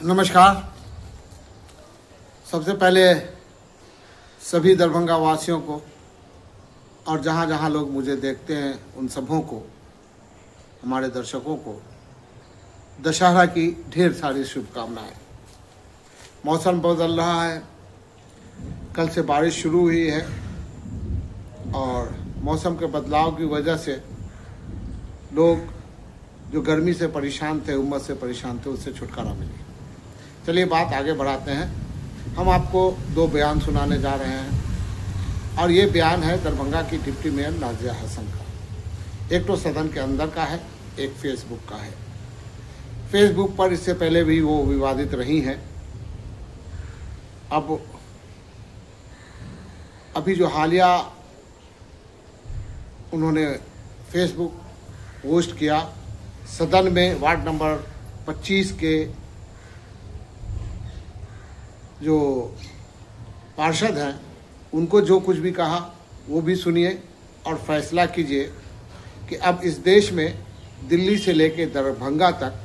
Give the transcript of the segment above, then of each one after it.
नमस्कार। सबसे पहले सभी दरभंगा वासियों को और जहाँ जहाँ लोग मुझे देखते हैं उन सबों को, हमारे दर्शकों को दशहरा की ढेर सारी शुभकामनाएं। मौसम बदल रहा है, कल से बारिश शुरू हुई है और मौसम के बदलाव की वजह से लोग जो गर्मी से परेशान थे, उमस से परेशान थे, उससे छुटकारा मिली। चलिए बात आगे बढ़ाते हैं। हम आपको दो बयान सुनाने जा रहे हैं और ये बयान है दरभंगा की डिप्टी मेयर नाजिया हसन का। एक तो सदन के अंदर का है, एक फेसबुक का है। फेसबुक पर इससे पहले भी वो विवादित रही हैं। अभी जो हालिया उन्होंने फेसबुक पोस्ट किया, सदन में वार्ड नंबर 25 के जो पार्षद हैं उनको जो कुछ भी कहा वो भी सुनिए और फैसला कीजिए कि अब इस देश में दिल्ली से लेकर दरभंगा तक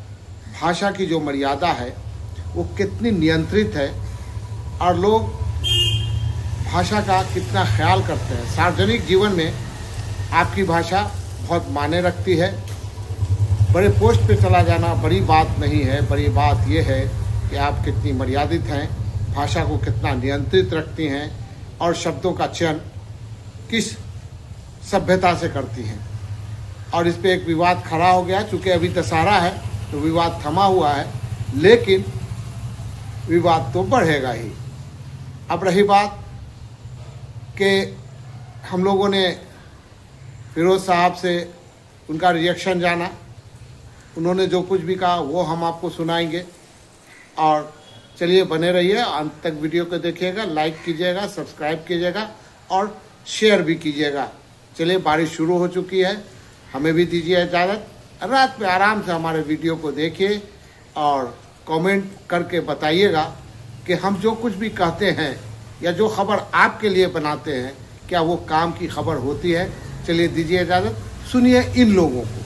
भाषा की जो मर्यादा है वो कितनी नियंत्रित है और लोग भाषा का कितना ख्याल करते हैं। सार्वजनिक जीवन में आपकी भाषा बहुत मायने रखती है। बड़े पोस्ट पे चला जाना बड़ी बात नहीं है, बड़ी बात यह है कि आप कितनी मर्यादित हैं, भाषा को कितना नियंत्रित रखती हैं और शब्दों का चयन किस सभ्यता से करती हैं। और इस पे एक विवाद खड़ा हो गया। चूँकि अभी दशहरा है तो विवाद थमा हुआ है, लेकिन विवाद तो बढ़ेगा ही। अब रही बात कि हम लोगों ने फिरोज साहब से उनका रिएक्शन जाना, उन्होंने जो कुछ भी कहा वो हम आपको सुनाएंगे। और चलिए बने रहिए, अंत तक वीडियो को देखिएगा, लाइक कीजिएगा, सब्सक्राइब कीजिएगा और शेयर भी कीजिएगा। चलिए बारिश शुरू हो चुकी है, हमें भी दीजिए इजाज़त। रात में आराम से हमारे वीडियो को देखिए और कमेंट करके बताइएगा कि हम जो कुछ भी कहते हैं या जो खबर आपके लिए बनाते हैं क्या वो काम की खबर होती है। चलिए दीजिए इजाज़त, सुनिए इन लोगों को।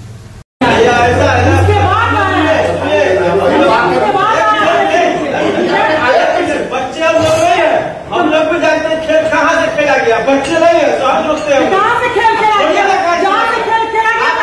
हम लोग भी जानते हैं खेल कहाँ से खेला गया, बच्चे नहीं है, सब दोस्त हैं। कहाँ से खेल खेला गया? जहाँ से खेल खेला गया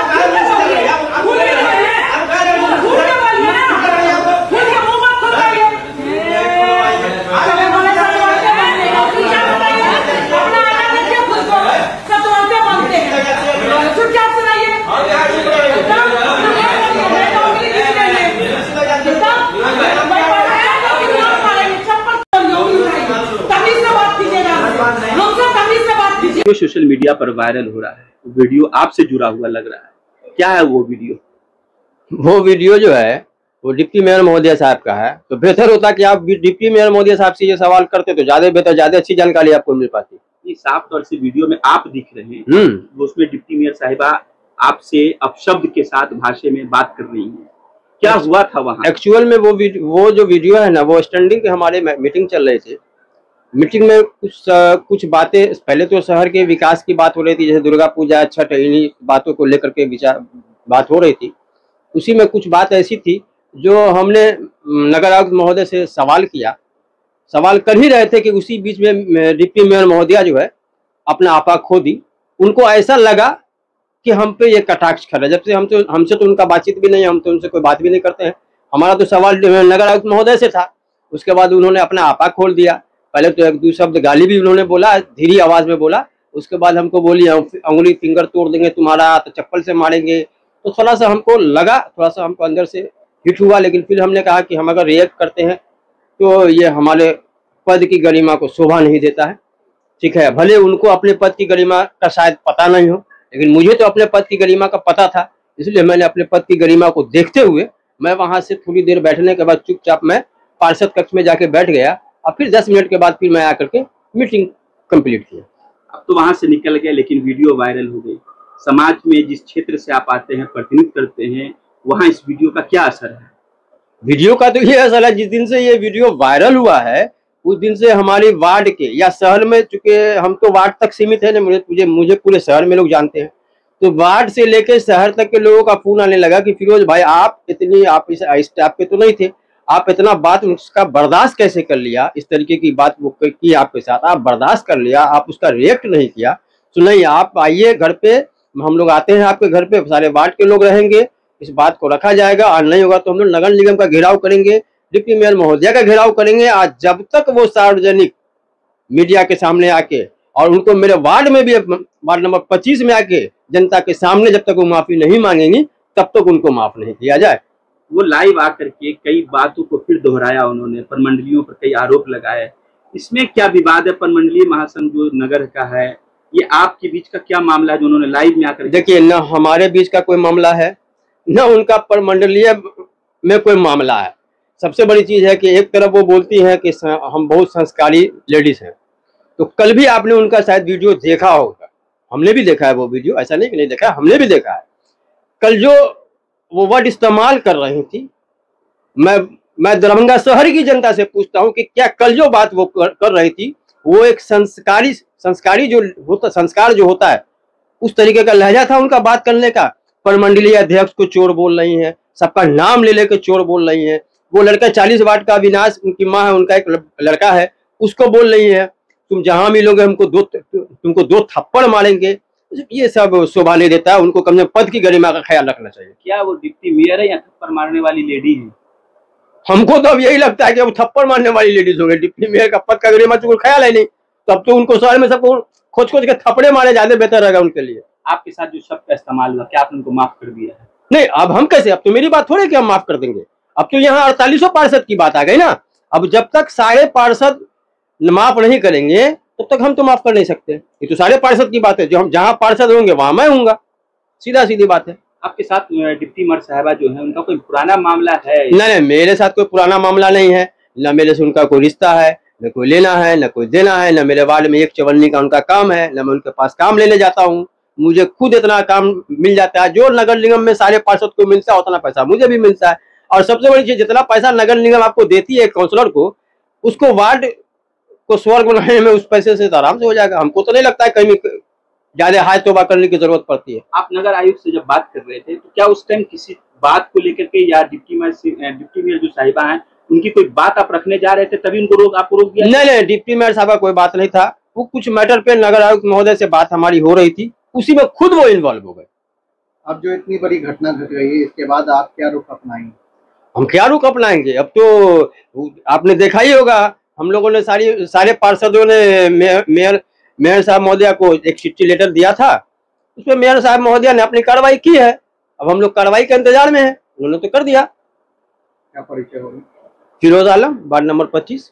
जो सोशल मीडिया पर वायरल हो रहा है, वीडियो आपसे जुड़ा हुआ लग रहा है, क्या है वो वीडियो? वो वीडियो जो है वो डिप्टी मेयर महोदय साहब का है। तो बेहतर होता कि आप डिप्टी मेयर महोदय साहब से ये सवाल करते तो ज्यादा बेहतर, ज्यादा अच्छी जानकारी आपको मिल पाती। ये साफ तौर से वीडियो में आप दिख रहे हैं, उसमें डिप्टी मेयर साहिबा आपसे अपशब्द के साथ भाषा में बात कर रही है। क्या हुआ था वहाँ? एक्चुअल में वो जो वीडियो है ना, वो स्टैंडिंग हमारे मीटिंग चल रहे थे। मीटिंग में कुछ बातें, पहले तो शहर के विकास की बात हो रही थी, जैसे दुर्गा पूजा, छठ, इन्हीं बातों को लेकर के बात हो रही थी। उसी में कुछ बात ऐसी थी जो हमने नगर आयुक्त महोदय से सवाल कर ही रहे थे कि उसी बीच में डिप्टी मेयर महोदया जो है अपना आपा खो दी। उनको ऐसा लगा कि हम पे ये कटाक्ष कर रहे हैं, जबकि हमसे तो उनका बातचीत भी नहीं है, हम तो उनसे कोई बात भी नहीं करते हैं। हमारा तो सवाल नगर आयुक्त महोदय से था। उसके बाद उन्होंने अपना आपा खोल दिया। पहले तो एक दो शब्द गाली भी उन्होंने बोला, धीरे आवाज में बोला। उसके बाद हमको बोली अंगुली फिंगर तोड़ देंगे तुम्हारा, तो चप्पल से मारेंगे। तो थोड़ा सा हमको लगा, थोड़ा सा हमको अंदर से हिट हुआ। लेकिन फिर हमने कहा कि हम अगर रिएक्ट करते हैं तो ये हमारे पद की गरिमा को शोभा नहीं देता है। ठीक है, भले उनको अपने पद की गरिमा का शायद पता नहीं हो, लेकिन मुझे तो अपने पद की गरिमा का पता था। इसलिए मैंने अपने पद की गरिमा को देखते हुए मैं वहां से थोड़ी देर बैठने के बाद चुपचाप मैं पार्षद कक्ष में जाके बैठ गया और फिर 10 मिनट के बाद फिर मैं आकर के मीटिंग कंप्लीट किया। अब तो वहां से निकल गए, लेकिन वीडियो वायरल हो गई। समाज में जिस क्षेत्र से आप आते हैं, प्रतिनिधित्व करते हैं, वहां इस वीडियो का क्या असर है? वीडियो का तो ये असर है, जिस दिन से ये वीडियो वायरल हुआ है उस दिन से हमारी वार्ड के या शहर में, चूंकि हम तो वार्ड तक सीमित है ना, मुझे पूरे शहर में लोग जानते हैं, तो वार्ड से लेकर शहर तक के लोगों का फोन आने लगा कि फिरोज भाई आप इस स्टाफ पे तो नहीं थे, आप इतना बात उसका बर्दाश्त कैसे कर लिया? इस तरीके की बात वो की आपके साथ, आप बर्दाश्त कर लिया, आप उसका रिएक्ट नहीं किया। तो नहीं, आप आइए घर पे, हम लोग आते हैं आपके घर पे, सारे वार्ड के लोग रहेंगे, इस बात को रखा जाएगा। और नहीं होगा तो हम लोग नगर निगम का घेराव करेंगे, डिप्टी मेयर महोदया का घेराव करेंगे। आज जब तक वो सार्वजनिक मीडिया के सामने आके, और उनको मेरे वार्ड में भी, वार्ड नंबर 25 में आके जनता के सामने जब तक वो माफी नहीं मांगेंगी, तब तक उनको माफ नहीं किया जाए। वो लाइव आकर के कई बातों को फिर दोहराया, उन्होंने प्रमंडलियों पर कई आरोप लगाए। इसमें क्या विवाद है? प्रमंडलीय महासंघ जो नगर का है, ये आपके बीच का क्या मामला है जो उन्होंने लाइव में आकर? देखिए, न हमारे बीच का कोई मामला है, न उनका प्रमंडलीय में कोई मामला है। सबसे बड़ी चीज है कि एक तरफ वो बोलती है कि हम बहुत संस्कारी लेडीज हैं, तो कल भी आपने उनका शायद वीडियो देखा होगा, हमने भी देखा है वो वीडियो, ऐसा नहीं कि नहीं देखा, हमने भी देखा है। कल जो वो वर्ड इस्तेमाल कर रही थी, मैं दरभंगा शहर की जनता से पूछता हूं कि क्या कल जो बात वो कर रही थी, वो एक संस्कारी जो होता, संस्कार जो होता है, उस तरीके का लहजा था उनका बात करने का? प्रमंडलीय अध्यक्ष को चोर बोल रही हैं, सबका नाम ले लेकर चोर बोल रही हैं। वो लड़का 40 वार्ड का अविनाश, उनकी माँ है, उनका एक लड़का है, उसको बोल रही है तुम जहां मिलोगे तुमको 2 थप्पड़ मारेंगे। ये सब शोभा नहीं देता है, उनको कम से कम पद की गरिमा का ख्याल रखना चाहिए। क्या वो डिप्टी मेयर है या थप्पड़ मारने वाली लेडी है? हमको तो अब यही लगता है कि वो थप्पड़ मारने वाली लेडीज हो गई। डिप्टी मेयर का पद का गरिमा तो ख्याल है नहीं, तब तो उनको शहर में सबको खोज खोज के थप्पड़े मारे ज्यादा बेहतर रहेगा उनके लिए। आपके साथ जो शब्द का इस्तेमाल हुआ, क्या आपने उनको माफ कर दिया है? नहीं, अब हम कैसे, अब तो मेरी बात थोड़ी कि हम माफ कर देंगे। अब तो यहाँ 48 पार्षद की बात आ गई ना। अब जब तक सारे पार्षद माफ नहीं करेंगे तब तक हम तो माफ कर नहीं सकते। ये तो सारे पार्षद की बात है, जो हम जहाँ पार्षद होंगे वहां मैं होऊंगा, सीधा सीधी बात है। आपके साथ डिप्टी मेयर साहिबा जो है, उनका कोई पुराना मामला है? नहीं, मेरे साथ कोई पुराना मामला नहीं है, न मेरे से उनका कोई रिश्ता है, न कोई लेना है, न कोई देना है। न मेरे वार्ड में 1 चवन्नी का उनका काम है, न मैं उनके पास काम लेने जाता हूँ। मुझे खुद इतना काम मिल जाता है, जो नगर निगम में सारे पार्षद को मिलता है उतना पैसा मुझे भी मिलता है। और सबसे बड़ी चीज, जितना पैसा नगर निगम आपको देती है काउंसलर को, उसको वार्ड को स्वर्ग बनाने में उस पैसे से तो आराम से हो जाएगा। हमको तो नहीं लगता है कहीं ज्यादा हाय तोबा करने की जरूरत पड़ती है। आप नगर आयुक्त से जब बात कर रहे थे, तो क्या उस टाइम किसी बात को लेकर के, या डिप्टी मेयर जो साहिबा हैं, उनकी कोई बात आप रखने जा रहे थे तभी उनको आपको रोक दिया? नहीं, डिप्टी मेयर साहबा कोई बात नहीं था, वो कुछ मैटर पे नगर आयुक्त महोदय से बात हमारी हो रही थी, उसी में खुद वो इन्वॉल्व हो गए। अब जो इतनी बड़ी घटना घट रही है, इसके बाद आप क्या रुख अपनाएंगे? हम क्या रुख अपनाएंगे? अब तो आपने देखा ही होगा, हम लोगों ने सारे पार्षदों ने मेयर साहब महोदया को एक चिट्ठी लेटर दिया था, उसमें मेयर साहब महोदया ने अपनी कार्रवाई की है। अब हम लोग कार्रवाई के इंतजार में हैं, उन्होंने तो कर दिया। क्या परिचय होगा? Firoz Alam, ward number 25।